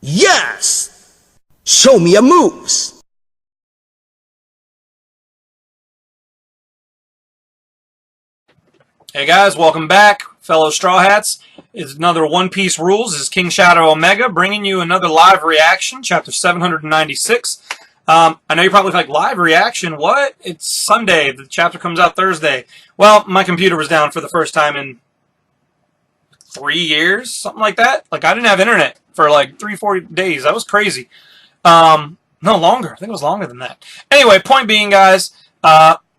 Yes! Show me your moves! Hey guys, welcome back, fellow Straw Hats. It's another One Piece Rules. This is King Shadow Omega bringing you another live reaction, chapter 796. I know you're probably like, live reaction? What? It's Sunday. The chapter comes out Thursday. Well, my computer was down for the first time in 3 years, something like that. Like, I didn't have internet for like 3-4 days. That was crazy. No, longer. I think it was longer than that. Anyway, point being, guys,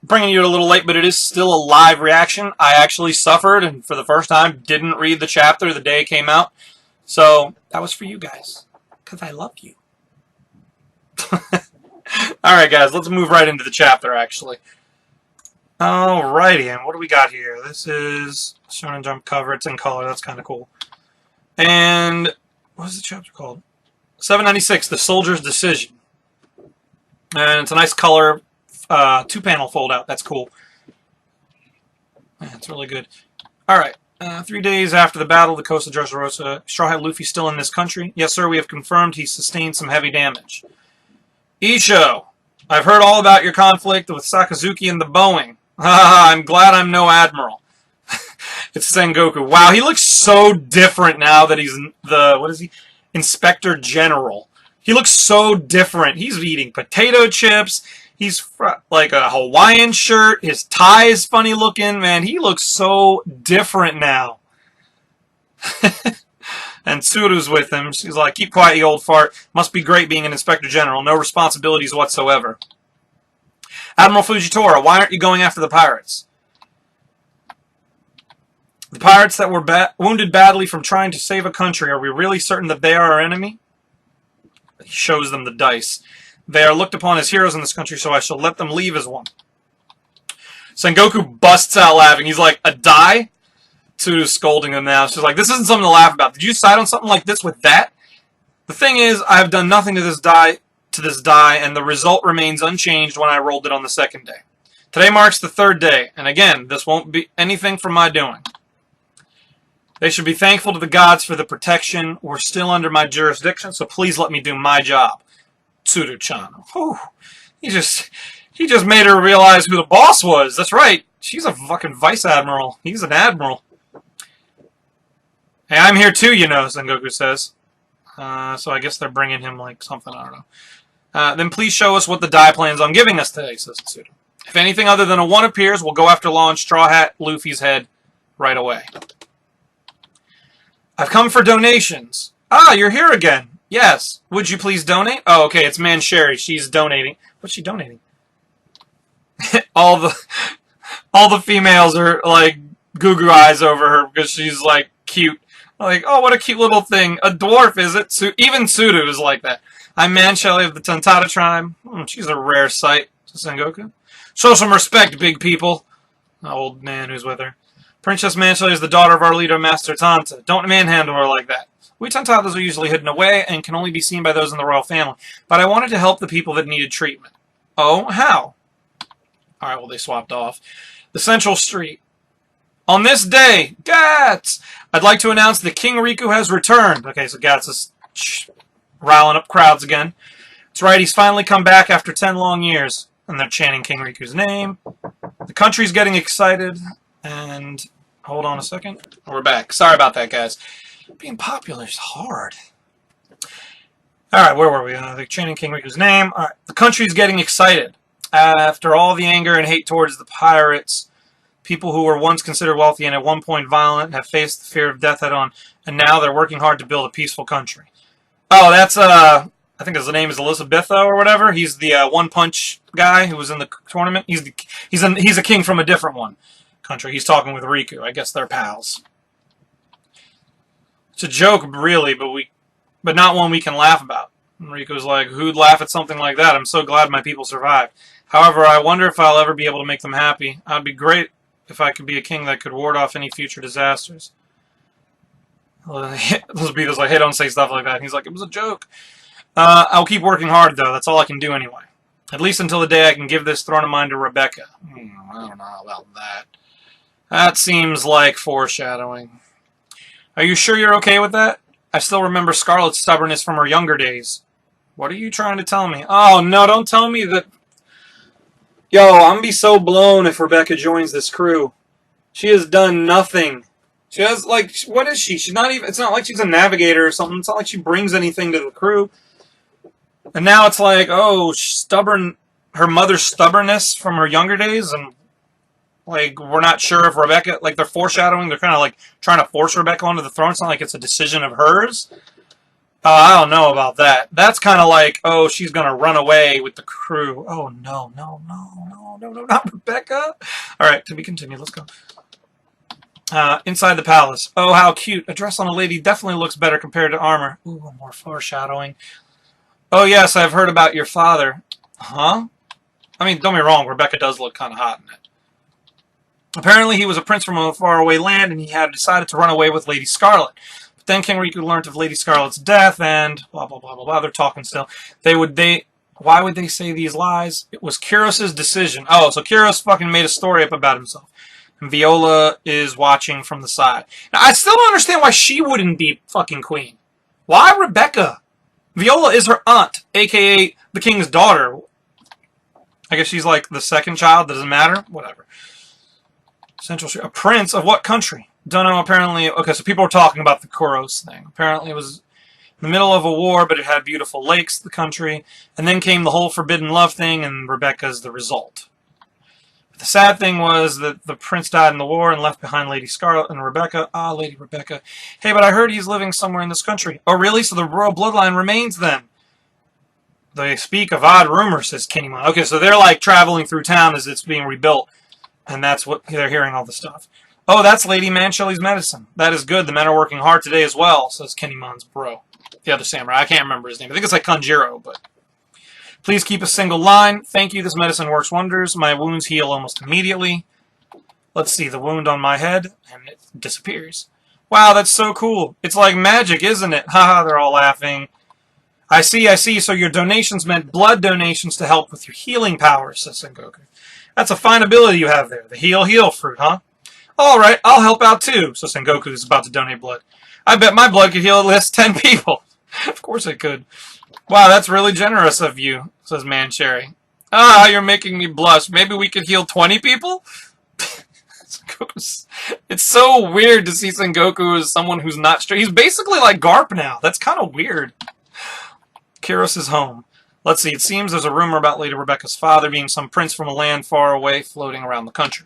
bringing you a little late, but it is still a live reaction. I actually suffered, and for the first time, didn't read the chapter the day it came out. So, that was for you guys, because I love you. Alright, guys, let's move right into the chapter, actually. Alrighty, and what do we got here? This is Shonen Jump cover. It's in color. That's kind of cool. And what is the chapter called? 796, The Soldier's Decision. And it's a nice color, two-panel fold-out. That's cool. That's really good. Alright, 3 days after the battle of the coast of Dressrosa, Straw Hat Luffy still in this country? Yes, sir, we have confirmed he sustained some heavy damage. Isho, I've heard all about your conflict with Sakazuki and the Boeing. I'm glad I'm no admiral. It's Sengoku. Wow, he looks so different now that he's the, what is he? Inspector General. He looks so different. He's eating potato chips. He's like a Hawaiian shirt. His tie is funny looking. Man, he looks so different now. And Tsuru's with him. She's like, keep quiet, you old fart. Must be great being an Inspector General. No responsibilities whatsoever. Admiral Fujitora, why aren't you going after the pirates? The pirates that were wounded badly from trying to save a country, are we really certain that they are our enemy? He shows them the dice. They are looked upon as heroes in this country, so I shall let them leave as one. Sengoku busts out laughing. He's like, a die? Tsuru's scolding him now. She's like, this isn't something to laugh about. Did you decide on something like this with that? The thing is, I have done nothing to this die, and the result remains unchanged when I rolled it on the second day. Today marks the third day, and again, this won't be anything from my doing. They should be thankful to the gods for the protection. We're still under my jurisdiction, so please let me do my job. Tsuru-chan. He just made her realize who the boss was. That's right. She's a fucking vice admiral. He's an admiral. Hey, I'm here too, you know, Sengoku says. So I guess they're bringing him, like, something, I don't know. Then please show us what the die plans on giving us today, says Tsuru. If anything other than a 1 appears, we'll go after Law and Straw Hat Luffy's head right away. I've come for donations. Ah, you're here again. Yes. Would you please donate? Oh, okay, it's Mancheri. She's donating. What's she donating? all the females are, like, goo-goo eyes over her because she's, like, cute. Like, oh, what a cute little thing. A dwarf, is it? Even Tsuru is like that. I'm Mancheri of the Tantata tribe. She's a rare sight, says Sengoku. Show some respect, big people. The old man who's with her. Princess Mancheri is the daughter of our leader, Master Tanta. Don't manhandle her like that. We Tantatas are usually hidden away and can only be seen by those in the royal family. But I wanted to help the people that needed treatment. Oh, how? Alright, well, they swapped off. The Central Street. On this day, Gats! I'd like to announce that King Riku has returned. Okay, so Gats is riling up crowds again. That's right, he's finally come back after 10 long years. And they're chanting King Riku's name. The country's getting excited. And, hold on a second. We're back. Sorry about that, guys. Being popular is hard. Alright, where were we? They're chanting King Riku's name. Alright, the country's getting excited. After all the anger and hate towards the pirates, people who were once considered wealthy and at one point violent have faced the fear of death head on, and now they're working hard to build a peaceful country. Oh, that's, I think his name is Elizabetho or whatever. He's the One Punch guy who was in the tournament. He's a king from a different one country. He's talking with Riku. I guess they're pals. It's a joke, really, but not one we can laugh about. And Riku's like, who'd laugh at something like that? I'm so glad my people survived. However, I wonder if I'll ever be able to make them happy. I'd be great if I could be a king that could ward off any future disasters. Elizabetha's like, hey, don't say stuff like that. And he's like, it was a joke. I'll keep working hard, though. That's all I can do anyway. At least until the day I can give this throne of mine to Rebecca. I don't know about that. That seems like foreshadowing. Are you sure you're okay with that? I still remember Scarlett's stubbornness from her younger days. What are you trying to tell me? Oh, no, don't tell me that... Yo, I'm gonna be so blown if Rebecca joins this crew. She has done nothing. She has, like, what is she? She's not even... It's not like she's a navigator or something. It's not like she brings anything to the crew. And now it's like, oh, stubborn... Her mother's stubbornness from her younger days, and, like, we're not sure if Rebecca... Like, they're foreshadowing. They're kind of, like, trying to force Rebecca onto the throne. It's not like it's a decision of hers. I don't know about that. That's kind of like, oh, she's going to run away with the crew. Oh, no, not Rebecca. All right, to be continued. Let's go. Inside the palace. Oh, how cute. A dress on a lady definitely looks better compared to armor. Ooh, more foreshadowing. Oh, yes, I've heard about your father. Huh? I mean, don't get me wrong, Rebecca does look kind of hot in it. Apparently, he was a prince from a faraway land, and he had decided to run away with Lady Scarlet. But then King Riku learned of Lady Scarlet's death, and blah, blah, blah, blah, blah. They're talking still. Why would they say these lies? It was Kyros' decision. Oh, so Kyros fucking made a story up about himself. And Viola is watching from the side. Now, I still don't understand why she wouldn't be fucking queen. Why Rebecca? Viola is her aunt, a.k.a. the king's daughter. I guess she's like the second child. Doesn't matter. Whatever. Central Street. A prince of what country? Don't know, apparently. Okay, so people were talking about the Koros thing. Apparently it was in the middle of a war, but it had beautiful lakes, the country. And then came the whole forbidden love thing, and Rebecca's the result. But the sad thing was that the prince died in the war and left behind Lady Scarlet and Rebecca. Ah, Lady Rebecca. Hey, but I heard he's living somewhere in this country. Oh, really? So the royal bloodline remains then? They speak of odd rumors, says Kinnymon. Okay, so they're like traveling through town as it's being rebuilt. And that's what they're hearing all the stuff. Oh, that's Lady Manchilly's medicine. That is good. The men are working hard today as well, says Kinnymon's bro. The other samurai. I can't remember his name. I think it's like Kanjiro, but... Please keep a single line. Thank you. This medicine works wonders. My wounds heal almost immediately. Let's see. The wound on my head, and it disappears. Wow, that's so cool. It's like magic, isn't it? Haha, they're all laughing. I see. So your donations meant blood donations to help with your healing powers, says Sengoku. That's a fine ability you have there. The heal fruit, huh? Alright, I'll help out too, so Sengoku is about to donate blood. I bet my blood could heal at least 10 people. Of course it could. Wow, that's really generous of you, says Mancherry. Ah, you're making me blush. Maybe we could heal 20 people? It's so weird to see Sengoku as someone who's not straight. He's basically like Garp now. That's kind of weird. Kyros is home. Let's see, it seems there's a rumor about Lady Rebecca's father being some prince from a land far away floating around the country.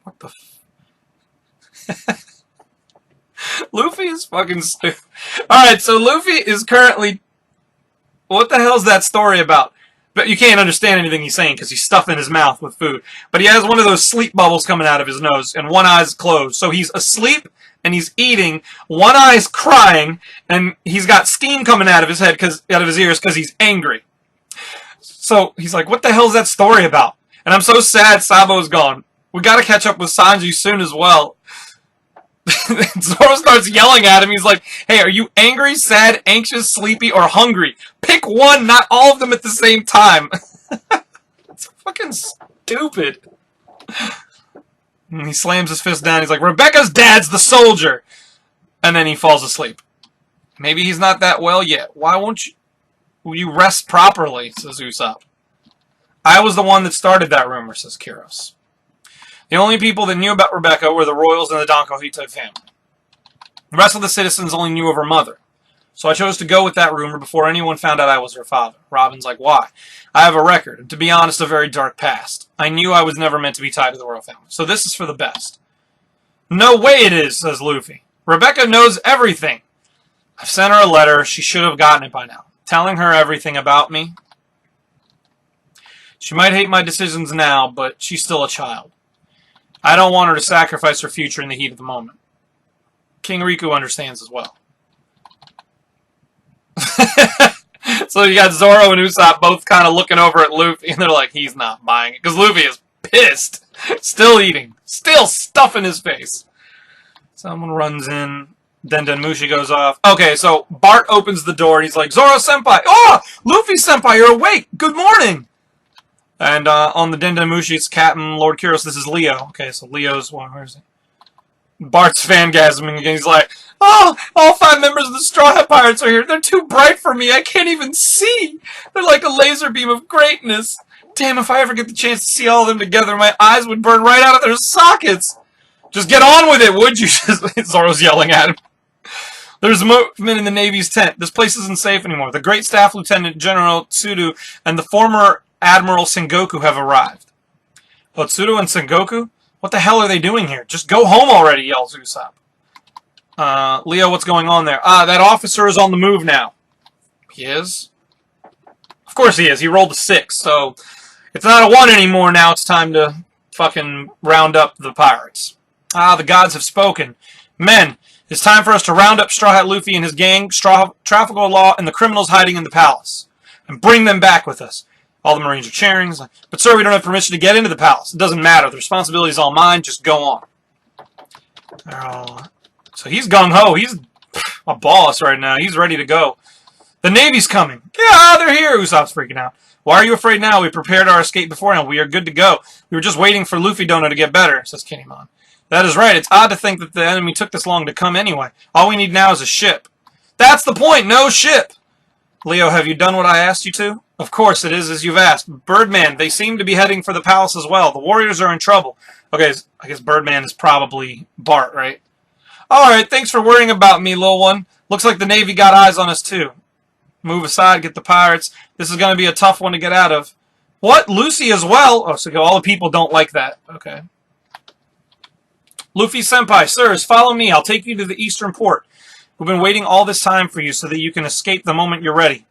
What the Luffy is fucking stupid. Alright, so Luffy is currently... What the hell is that story about? But you can't understand anything he's saying because he's stuffing his mouth with food. But he has one of those sleep bubbles coming out of his nose and one eye's closed. So he's asleep and he's eating, one eye's crying, and he's got steam coming out of his head, out of his ears, because he's angry. So he's like, what the hell is that story about? And I'm so sad Sabo's gone. We gotta catch up with Sanji soon as well. Zoro starts yelling at him. He's like, hey, are you angry, sad, anxious, sleepy, or hungry? Pick one, not all of them at the same time. It's fucking stupid. And he slams his fist down. He's like, Rebecca's dad's the soldier. And then he falls asleep. Maybe he's not that well yet. Why won't you rest properly, says Usopp. I was the one that started that rumor, says Kyros. The only people that knew about Rebecca were the royals and the Dankohito family. The rest of the citizens only knew of her mother. So I chose to go with that rumor before anyone found out I was her father. Robin's like, why? I have a record, and to be honest, a very dark past. I knew I was never meant to be tied to the royal family. So this is for the best. No way it is, says Luffy. Rebecca knows everything. I've sent her a letter. She should have gotten it by now. Telling her everything about me. She might hate my decisions now, but she's still a child. I don't want her to sacrifice her future in the heat of the moment. King Riku understands as well. So you got Zoro and Usopp both kind of looking over at Luffy, and they're like, he's not buying it. Because Luffy is pissed. Still eating. Still stuffing his face. Someone runs in. Denda and Mushi goes off. Okay, so Bart opens the door and he's like, Zoro-senpai! Oh! Luffy-senpai, you're awake! Good morning! And on the Denda and Mushi, it's Captain Lord Kyros. This is Leo. Okay, so Leo's one. Where is he? Bart's fangasming again. He's like, oh, all 5 members of the Straw Hat Pirates are here. They're too bright for me. I can't even see. They're like a laser beam of greatness. Damn, if I ever get the chance to see all of them together, my eyes would burn right out of their sockets. Just get on with it, would you? Zoro's yelling at him. There's movement in the Navy's tent. This place isn't safe anymore. The great Staff Lieutenant General Tsudu and the former Admiral Sengoku have arrived. Oh, Tsudu and Sengoku? What the hell are they doing here? Just go home already, yells Usopp. Leo, what's going on there? That officer is on the move now. He is? Of course he is. He rolled a 6, so it's not a 1 anymore now. It's time to fucking round up the pirates. The gods have spoken. Men, it's time for us to round up Straw Hat Luffy and his gang, Trafalgar Law, and the criminals hiding in the palace. And bring them back with us. All the Marines are cheering. Like, but sir, we don't have permission to get into the palace. It doesn't matter. The responsibility is all mine. Just go on. So he's gung-ho. He's a boss right now. He's ready to go. The Navy's coming. Yeah, they're here. Usopp's freaking out. Why are you afraid now? We prepared our escape beforehand. We are good to go. We were just waiting for Luffy Dono to get better, says Kinemon. That is right. It's odd to think that the enemy took this long to come anyway. All we need now is a ship. That's the point. No ship. Leo, have you done what I asked you to? Of course, it is as you've asked. Birdman, they seem to be heading for the palace as well. The warriors are in trouble. Okay, I guess Birdman is probably Bart, right? Alright, thanks for worrying about me, little one. Looks like the Navy got eyes on us, too. Move aside, get the pirates. This is going to be a tough one to get out of. What? Lucy as well? Oh, so all the people don't like that. Okay. Luffy-senpai, sirs, follow me. I'll take you to the eastern port. We've been waiting all this time for you so that you can escape the moment you're ready.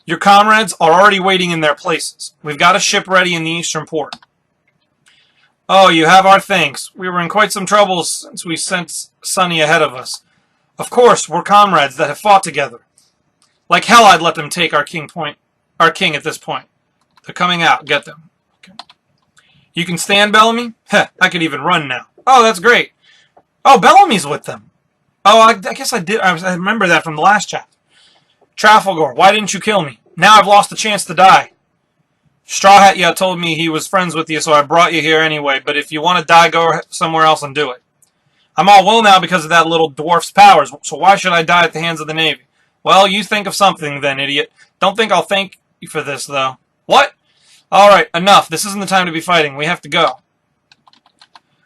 Your comrades are already waiting in their places. We've got a ship ready in the eastern port. Oh, you have our thanks. We were in quite some trouble since we sent Sunny ahead of us. Of course, we're comrades that have fought together. Like hell I'd let them take our king at this point. They're coming out. Get them. Okay. You can stand, Bellamy? Heh, I could even run now. Oh, that's great. Oh, Bellamy's with them. Oh, I guess I did. I remember that from the last chapter. Trafalgar, why didn't you kill me? Now I've lost the chance to die. Straw Hat, yeah, told me he was friends with you, so I brought you here anyway. But if you want to die, go somewhere else and do it. I'm all will now because of that little dwarf's powers, so why should I die at the hands of the Navy? Well, you think of something then, idiot. Don't think I'll thank you for this, though. What? Alright, enough. This isn't the time to be fighting. We have to go.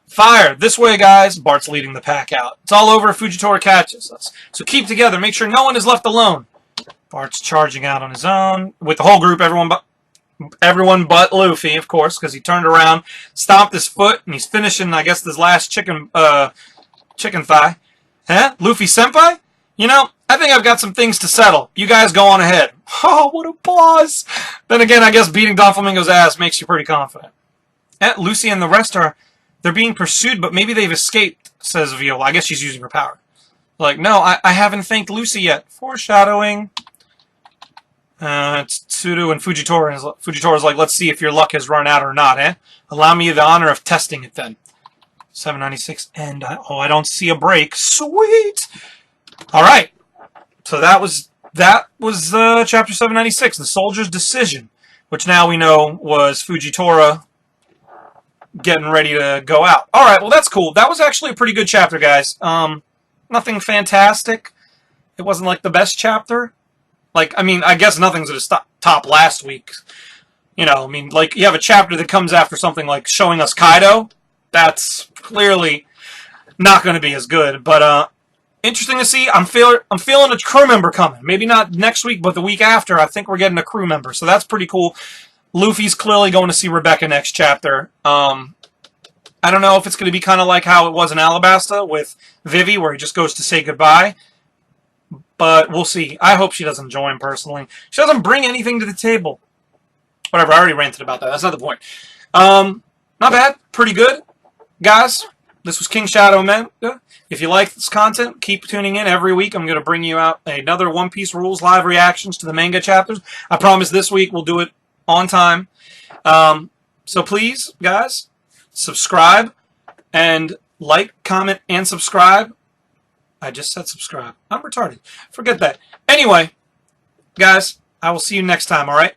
Fire! This way, guys! Bart's leading the pack out. It's all over if Fujitora catches us. So keep together. Make sure no one is left alone. Bart's charging out on his own. With the whole group, everyone but Luffy, of course, because he turned around, stomped his foot, and he's finishing, I guess, this last chicken thigh. Huh? Luffy-senpai? You know, I think I've got some things to settle. You guys go on ahead. Oh, what a boss! Then again, I guess beating Don Flamingo's ass makes you pretty confident. Lucy and the rest they're being pursued, but maybe they've escaped, says Viola. I guess she's using her power. Like, no, I haven't thanked Lucy yet. Foreshadowing. It's Tsudu and Fujitora. Fujitora's like, let's see if your luck has run out or not, eh? Allow me the honor of testing it then. 796, and I don't see a break. Sweet! Alright. So that was chapter 796, The Soldier's Decision, which now we know was Fujitora getting ready to go out. Alright, well that's cool. That was actually a pretty good chapter, guys. Nothing fantastic. It wasn't like the best chapter. Like, I mean, I guess nothing's at a top last week. You know, I mean, like, you have a chapter that comes after something like showing us Kaido. That's clearly not going to be as good. But, interesting to see. I'm feeling a crew member coming. Maybe not next week, but the week after, I think we're getting a crew member. So that's pretty cool. Luffy's clearly going to see Rebecca next chapter. I don't know if it's going to be kind of like how it was in Alabasta with Vivi, where he just goes to say goodbye. But we'll see. I hope she doesn't join, personally. She doesn't bring anything to the table. Whatever, I already ranted about that. That's not the point. Not bad. Pretty good. Guys, this was King Shadow Manga. If you like this content, keep tuning in. Every week I'm going to bring you out another One Piece Rules live reactions to the manga chapters. I promise this week we'll do it on time. So please, guys, subscribe and like, comment, and subscribe. I just said subscribe. I'm retarded. Forget that. Anyway, guys, I will see you next time, alright?